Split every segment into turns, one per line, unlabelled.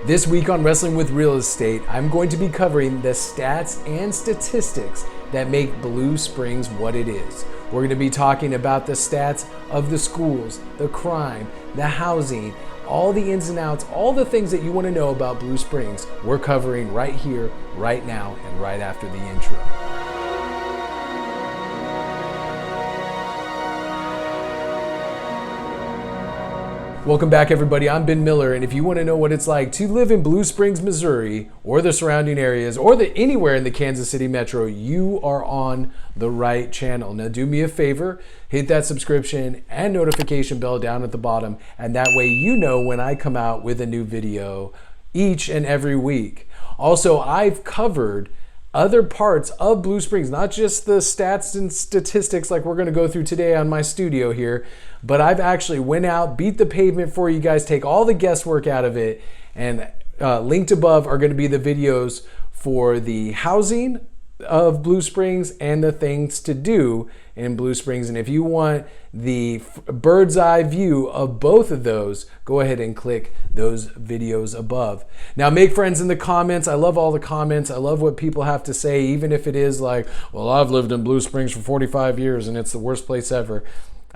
This week on Wrestling with Real Estate, I'm going to be covering the stats and statistics that make Blue Springs what it is. We're going to be talking about the stats of the schools, the crime, the housing, all the ins and outs, all the things that you want to know about Blue Springs. We're covering right here, right now, and right after the intro. Welcome back, everybody. I'm Ben Miller, and if you want to know what it's like to live in Blue Springs, Missouri, or the surrounding areas, or anywhere in the Kansas City metro, you are on the right channel. Now, do me a favor, hit that subscription and notification bell down at the bottom, and that way you know when I come out with a new video each and every week. Also, I've covered other parts of Blue Springs, not just the stats and statistics like we're going to go through today on my studio here, but I've actually went out, beat the pavement for you guys, take all the guesswork out of it, and linked above are going to be the videos for the housing of Blue Springs and the things to do in Blue Springs. And if you want the bird's eye view of both of those, go ahead and click those videos above. Now, make friends in the comments. I love all the comments. I love what people have to say, even if it is like, well, I've lived in Blue Springs for 45 years and it's the worst place ever.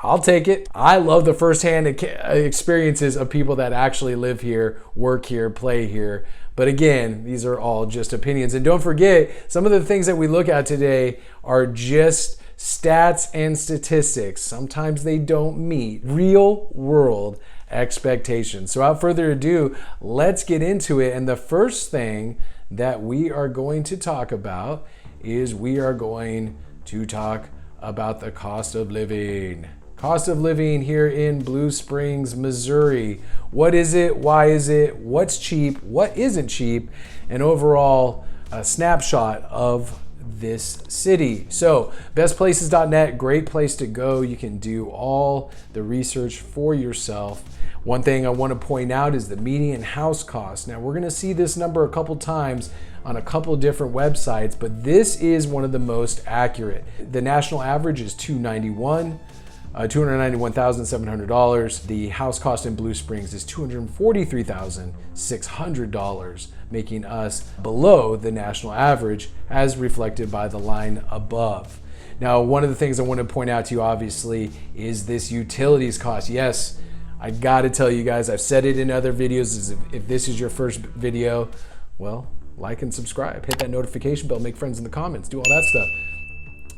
I'll take it. I love the firsthand experiences of people that actually live here, work here, play here. But again, these are all just opinions. And don't forget, some of the things that we look at today are just stats and statistics. Sometimes they don't meet real world expectations. So without further ado, let's get into it. And the first thing that we are going to talk about is we are going to talk about the cost of living. Cost of living here in Blue Springs, Missouri. What is it? Why is it? What's cheap? What isn't cheap? And overall, a snapshot of this city. So, bestplaces.net, great place to go. You can do all the research for yourself. One thing I want to point out is the median house cost. Now, we're going to see this number a couple times on a couple different websites, but this is one of the most accurate. The national average is $291,700. The house cost in Blue Springs is $243,600, making us below the national average as reflected by the line above. Now, one of the things I want to point out to you, obviously, is this utilities cost. Yes, I got to tell you guys, I've said it in other videos, if this is your first video, well, like and subscribe, hit that notification bell, make friends in the comments, do all that stuff.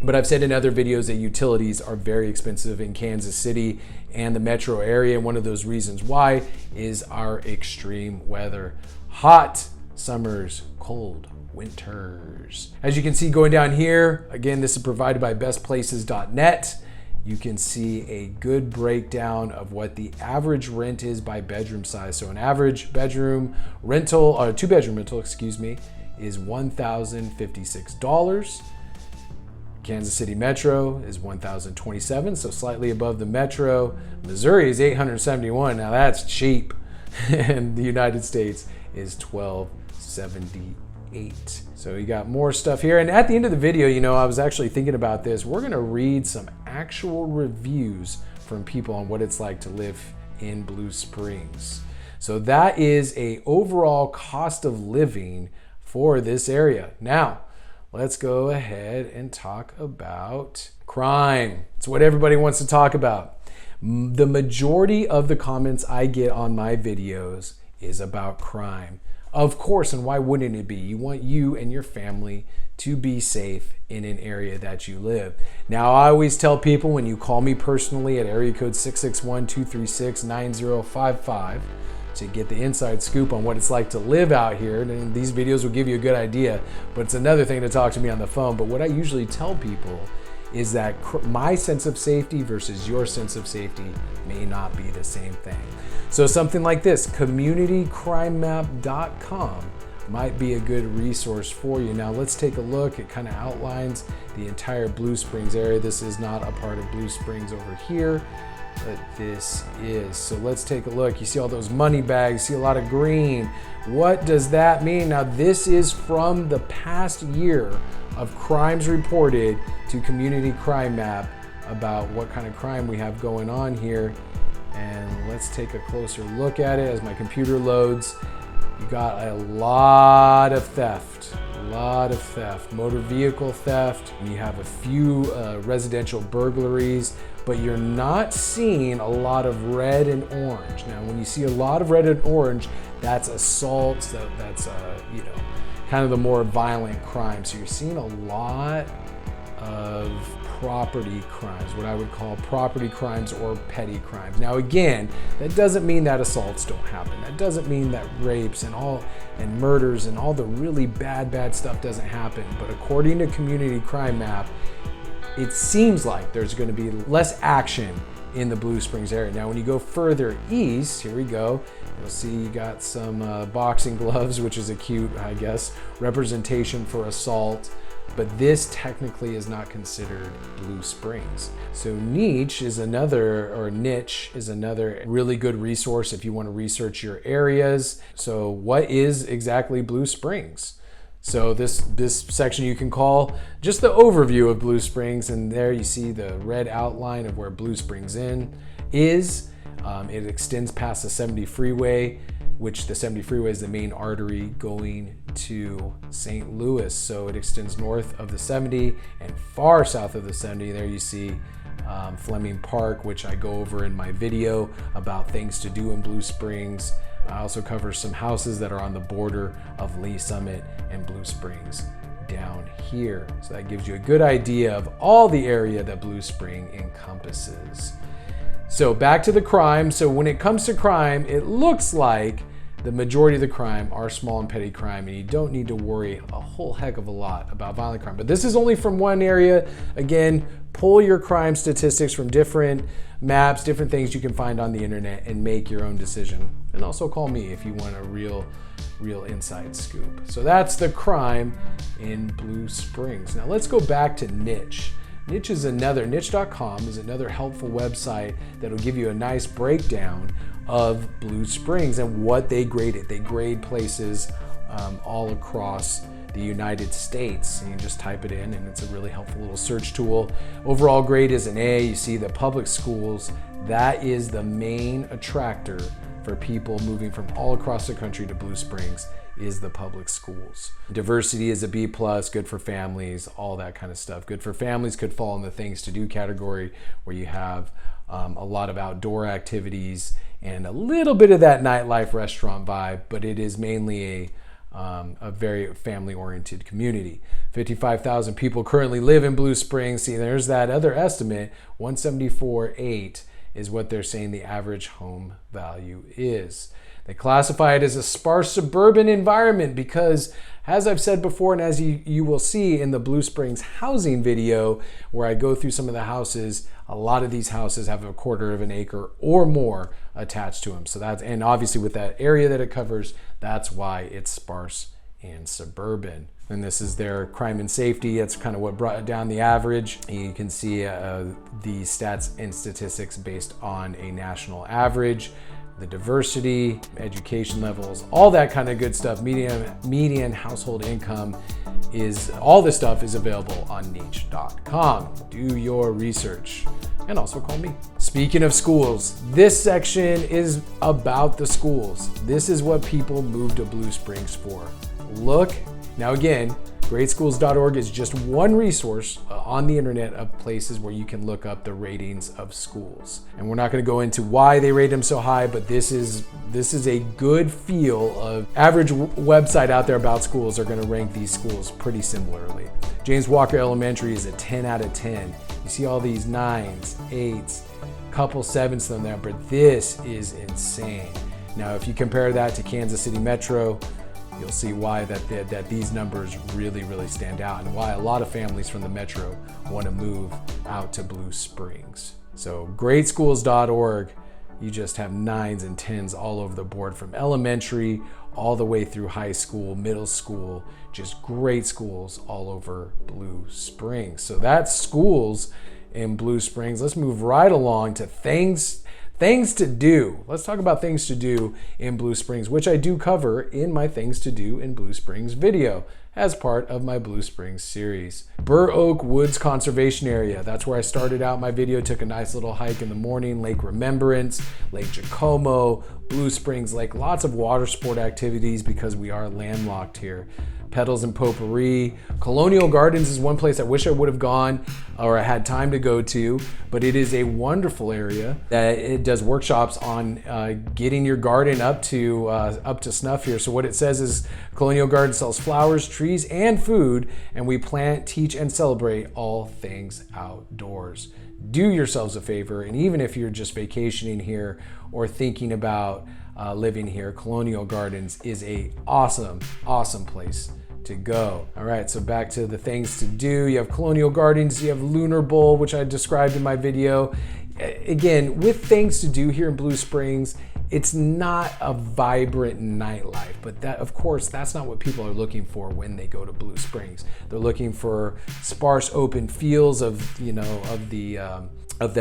But I've said in other videos that utilities are very expensive in Kansas City and the metro area. And one of those reasons why is our extreme weather. Hot summers, cold winters. As you can see going down here, again, this is provided by bestplaces.net. You can see a good breakdown of what the average rent is by bedroom size. So an average bedroom rental, or two-bedroom rental, is $1,056. Kansas City Metro is $1,027, so slightly above the Metro. Missouri is $871. Now that's cheap. And the United States is $1,278. So you got more stuff here. And at the end of the video, I was actually thinking about this. We're going to read some actual reviews from people on what it's like to live in Blue Springs. So that is a overall cost of living for this area. Now, let's go ahead and talk about crime. It's what everybody wants to talk about. The majority of the comments I get on my videos is about crime. Of course, and why wouldn't it be? You want you and your family to be safe in an area that you live. Now, I always tell people when you call me personally at area code 661-236-9055, to get the inside scoop on what it's like to live out here. And these videos will give you a good idea, but it's another thing to talk to me on the phone. But what I usually tell people is that my sense of safety versus your sense of safety may not be the same thing. So something like this, communitycrimemap.com might be a good resource for you. Now let's take a look. It kind of outlines the entire Blue Springs area. This is not a part of Blue Springs over here, but this is. So let's take a look. You see all those money bags, you see a lot of green. What does that mean? Now this is from the past year of crimes reported to Community Crime Map about what kind of crime we have going on here. And let's take a closer look at it as my computer loads. You got a lot of theft. Motor vehicle theft. You have a few residential burglaries, but you're not seeing a lot of red and orange. Now, when you see a lot of red and orange, that's assaults. That's kind of the more violent crimes. So you're seeing a lot of property crimes, what I would call property crimes or petty crimes. Now again, that doesn't mean that assaults don't happen. That doesn't mean that rapes and murders and all the really bad stuff doesn't happen. But according to Community Crime Map, it seems like there's going to be less action in the Blue Springs area. Now when you go further east, here we go, you'll see you got some boxing gloves, which is a cute, I guess, representation for assault. But this technically is not considered Blue Springs. So Niche is another really good resource if you want to research your areas. So what is exactly Blue Springs? So this section you can call just the overview of Blue Springs, and there you see the red outline of where Blue Springs Inn is. It extends past the 70 freeway, which the 70 freeway is the main artery going to St. Louis. So it extends north of the 70 and far south of the 70. There you see Fleming Park, which I go over in my video about things to do in Blue Springs. I also cover some houses that are on the border of Lee Summit and Blue Springs down here. So that gives you a good idea of all the area that Blue Spring encompasses. So back to the crime. So when it comes to crime, it looks like the majority of the crime are small and petty crime, and you don't need to worry a whole heck of a lot about violent crime. But this is only from one area. Again, pull your crime statistics from different maps, different things you can find on the internet, and make your own decision. And also call me if you want a real inside scoop. So that's the crime in Blue Springs. Now let's go back to Niche. Niche.com is another helpful website that'll give you a nice breakdown of Blue Springs and what they graded. They grade places all across the United States. You can just type it in and it's a really helpful little search tool. Overall grade is an A. You see the public schools, that is the main attractor for people moving from all across the country to Blue Springs, is the public schools. Diversity is a B+, good for families, all that kind of stuff. Good for families could fall in the things to do category, where you have a lot of outdoor activities and a little bit of that nightlife restaurant vibe, but it is mainly a very family-oriented community. 55,000 people currently live in Blue Springs. See, there's that other estimate, 174.8 is what they're saying the average home value is. They classify it as a sparse suburban environment because, as I've said before, and as you will see in the Blue Springs housing video, where I go through some of the houses, a lot of these houses have a quarter of an acre or more attached to them. So that's, and obviously with that area that it covers, that's why it's sparse and suburban. And this is their crime and safety. That's kind of what brought down the average. You can see the stats and statistics based on a national average, the diversity, education levels, all that kind of good stuff. Median household income is, all this stuff is available on Niche.com. Do your research and also call me. Speaking of schools, this section is about the schools. This is what people move to Blue Springs for. Look, now again, greatschools.org is just one resource on the internet of places where you can look up the ratings of schools. And we're not going to go into why they rate them so high, but this is a good feel of average website out there about schools are going to rank these schools pretty similarly. James Walker Elementary is a 10 out of 10. You see all these 9s, 8s, couple 7s on there, but this is insane. Now, if you compare that to Kansas City Metro, you'll see why that these numbers really stand out, and why a lot of families from the Metro want to move out to Blue Springs. So greatschools.org, you just have 9s and 10s all over the board, from elementary all the way through high school, middle school, just great schools all over Blue Springs. So that's schools in Blue Springs. Let's move right along to things to do. Let's talk about things to do in Blue Springs, which I do cover in my Things to Do in Blue Springs video. as part of my Blue Springs series. Burr Oak Woods Conservation Area. That's where I started out my video. Took a nice little hike in the morning. Lake Remembrance, Lake Jacomo, Blue Springs Lake. Lots of water sport activities because we are landlocked here. Petals and Potpourri. Colonial Gardens is one place I wish I would have gone or I had time to go to, but it is a wonderful area that it does workshops on getting your garden up to snuff here. So what it says is Colonial Garden sells flowers, trees, and food, and we plant, teach, and celebrate all things outdoors. Do yourselves a favor, and even if you're just vacationing here or thinking about living here, Colonial Gardens is a awesome place to go. All right, so back to the things to do. You have Colonial Gardens, you have Lunar Bowl, which I described in my video. Again, with things to do here in Blue Springs, it's not a vibrant nightlife, but that, of course, that's not what people are looking for when they go to Blue Springs. They're looking for sparse open fields of the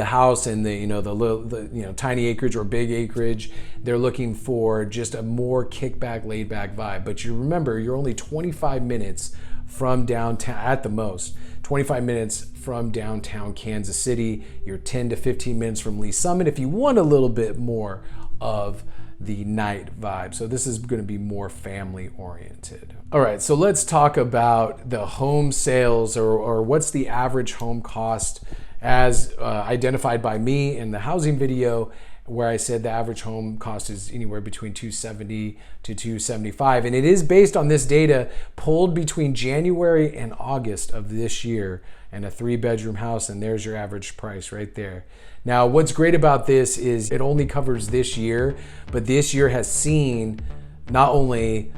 house and the tiny acreage or big acreage. They're looking for just a more kickback, laid back vibe. But you remember, you're only 25 minutes from downtown at the most. 25 minutes from downtown Kansas City. You're 10 to 15 minutes from Lee Summit if you want a little bit more of the night vibe. So this is going to be more family oriented. All right, so let's talk about the home sales or what's the average home cost as identified by me in the housing video, where I said the average home cost is anywhere between $270 to $275. And it is based on this data pulled between January and August of this year, and a 3-bedroom house, and there's your average price right there. Now, what's great about this is it only covers this year, but this year has seen not only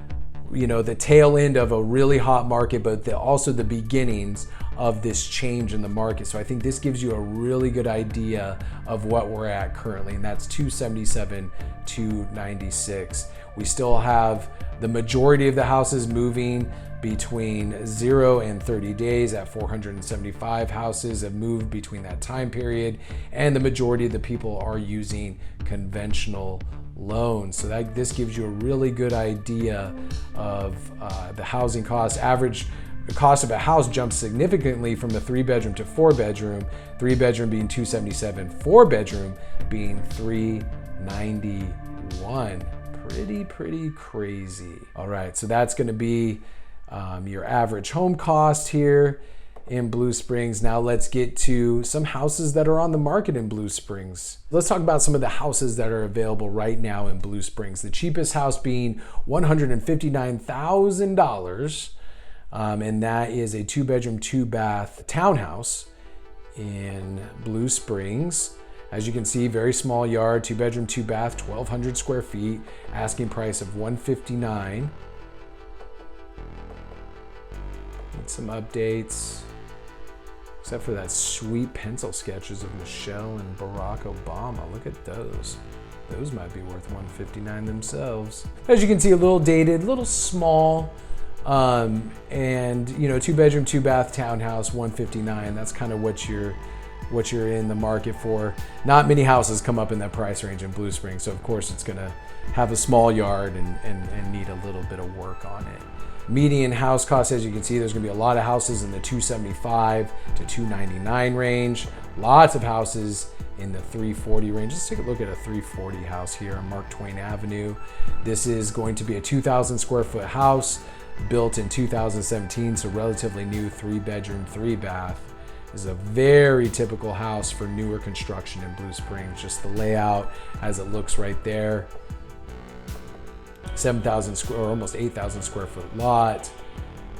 the tail end of a really hot market, but also the beginnings of this change in the market. So I think this gives you a really good idea of what we're at currently, and that's 277, 296. We still have the majority of the houses moving between 0 and 30 days. At 475 houses have moved between that time period, and the majority of the people are using conventional loans. So this gives you a really good idea of the housing cost. The cost of a house jumps significantly from the 3-bedroom to 4-bedroom, 3-bedroom being 277, 4-bedroom being 391. Pretty crazy. All right, so that's going to be your average home cost here in Blue Springs. Now let's get to some houses that are on the market in Blue Springs. Let's talk about some of the houses that are available right now in Blue Springs. The cheapest house being $159,000. And that is a 2-bedroom, 2-bath townhouse in Blue Springs. As you can see, very small yard, 2-bedroom, 2-bath, 1,200 square feet, asking price of $159,000. Need some updates, except for that sweet pencil sketches of Michelle and Barack Obama. Look at those. Those might be worth $159,000 themselves. As you can see, a little dated, a little small. And 2-bedroom, 2-bath townhouse, $159,000. That's kind of what you're in the market for. Not many houses come up in that price range in Blue Springs, so of course it's gonna have a small yard and need a little bit of work on it. Median house cost, as you can see, there's gonna be a lot of houses in the $275 to $299 range. Lots of houses in the $340 range. Let's take a look at a $340 house here on Mark Twain Avenue. This is going to be a 2,000 square foot house, built in 2017, so relatively new, 3-bedroom, 3-bath. This is a very typical house for newer construction in Blue Springs. Just the layout as it looks right there. 7,000 square, or almost 8,000 square foot lot.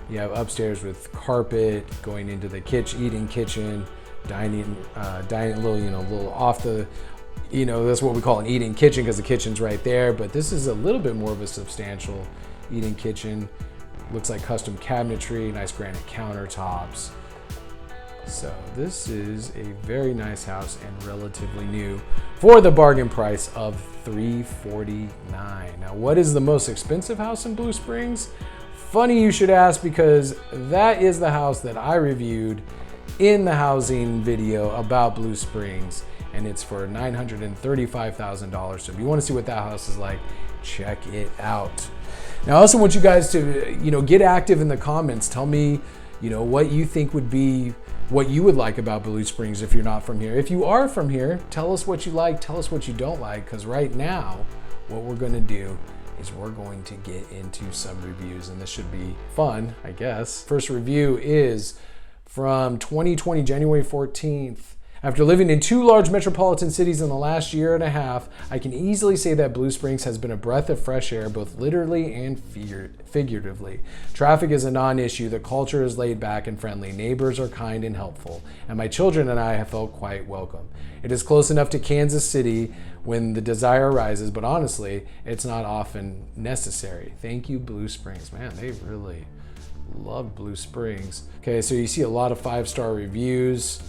You have upstairs with carpet going into the eating kitchen, dining a little off the, that's what we call an eating kitchen because the kitchen's right there. But this is a little bit more of a substantial eating kitchen. Looks like custom cabinetry, nice granite countertops. So this is a very nice house and relatively new for the bargain price of $349,000. Now, what is the most expensive house in Blue Springs? Funny you should ask, because that is the house that I reviewed in the housing video about Blue Springs, and it's for $935,000. So if you want to see what that house is like, check it out. Now, I also want you guys to, get active in the comments. Tell me, what you think would be what you would like about Blue Springs if you're not from here. If you are from here, tell us what you like, tell us what you don't like, because right now, what we're going to do is we're going to get into some reviews, and this should be fun, I guess. First review is from 2020, January 14th. After living in 2 large metropolitan cities in the last year and a half, I can easily say that Blue Springs has been a breath of fresh air, both literally and figuratively. Traffic is a non-issue, the culture is laid back and friendly, neighbors are kind and helpful, and my children and I have felt quite welcome. It is close enough to Kansas City when the desire arises, but honestly, it's not often necessary. Thank you, Blue Springs. Man, they really love Blue Springs. Okay, so you see a lot of 5-star reviews,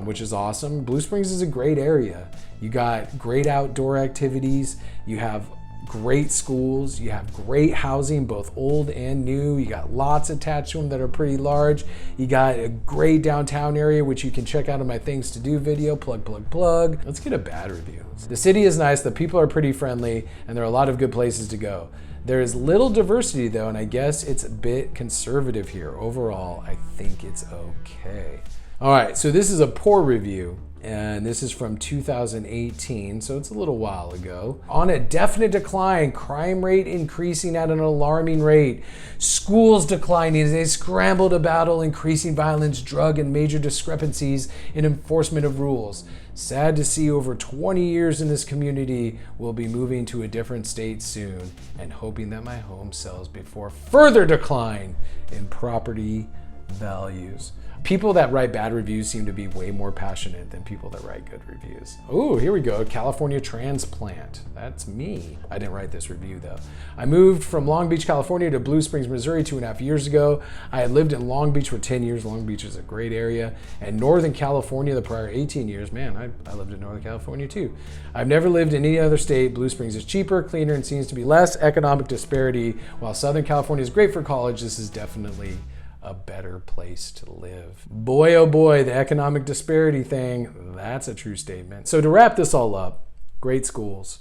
which is awesome. Blue Springs is a great area. You got great outdoor activities. You have great schools. You have great housing, both old and new. You got lots attached to them that are pretty large. You got a great downtown area, which you can check out in my Things to Do video. Plug, plug, plug. Let's get a bad review. The city is nice. The people are pretty friendly, and there are a lot of good places to go. There is little diversity though, and I guess it's a bit conservative here. Overall, I think it's okay. All right, so this is a poor review, and this is from 2018, so it's a little while ago. On a definite decline, crime rate increasing at an alarming rate, schools declining as they scramble to battle increasing violence, drug, and major discrepancies in enforcement of rules. Sad to see over 20 years in this community. Will be moving to a different state soon and hoping that my home sells before further decline in property values. People that write bad reviews seem to be way more passionate than people that write good reviews. Oh, here we go. California transplant. That's me. I didn't write this review though. I moved from Long Beach, California to Blue Springs, Missouri 2.5 years ago. I had lived in Long Beach for 10 years. Long Beach is a great area. And Northern California the prior 18 years. Man, I lived in Northern California too. I've never lived in any other state. Blue Springs is cheaper, cleaner, and seems to be less economic disparity. While Southern California is great for college, this is definitely a better place to live. Boy, oh boy, the economic disparity thing, that's a true statement. So to wrap this all up, great schools,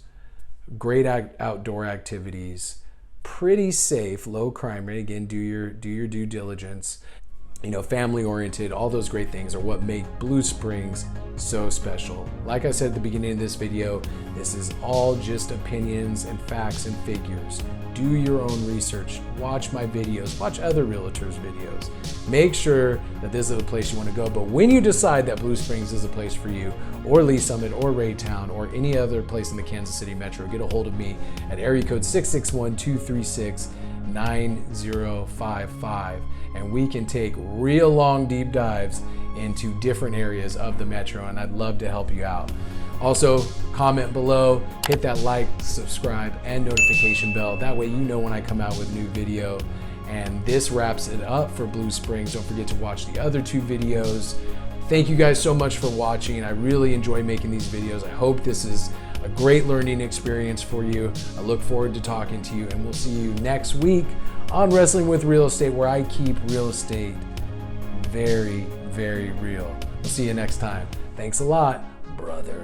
great outdoor activities, pretty safe, low crime rate. Again, do your due diligence. Family oriented, all those great things are what make Blue Springs so special. Like I said at the beginning of this video, this is all just opinions and facts and figures. Do your own research, watch my videos, watch other realtors' videos. Make sure that this is a place you want to go. But when you decide that Blue Springs is a place for you, or Lee Summit, or Raytown, or any other place in the Kansas City metro, get a hold of me at area code 661-236-9055. And we can take real long deep dives into different areas of the metro, and I'd love to help you out. Also, comment below, hit that like, subscribe, and notification bell. That way you know when I come out with a new video. And this wraps it up for Blue Springs. Don't forget to watch the other 2 videos. Thank you guys so much for watching. I really enjoy making these videos. I hope this is a great learning experience for you. I look forward to talking to you, and we'll see you next week on Wrestling with Real Estate, where I keep real estate very, very real. We'll see you next time. Thanks a lot, brother.